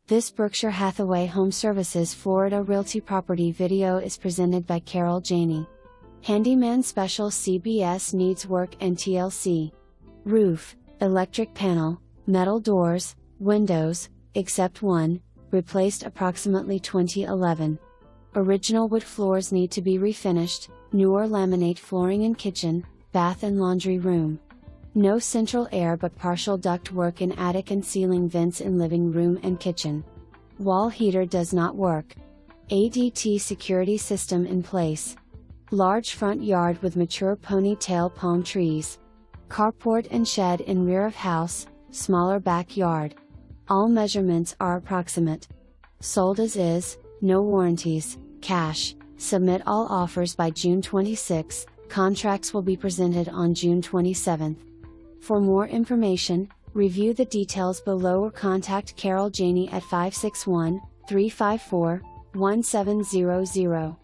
This Berkshire Hathaway HomeServices Florida Realty property video is presented by Carol Janey. Man Special CBS needs work and TLC. Roof, electric panel, metal doors, windows, except one, replaced approximately 2011. Original wood floors need to be refinished, newer laminate flooring in kitchen, bath and laundry room. No central air but partial duct work in attic and ceiling vents in living room and kitchen. Wall heater does not work. ADT security system in place. Large front yard with mature ponytail palm trees. Carport and shed in rear of house, smaller backyard. All measurements are approximate. Sold as is, no warranties, cash. Submit all offers by June 26. Contracts will be presented on June 27. For more information, review the details below or contact Carol Janey at 561-354-1700.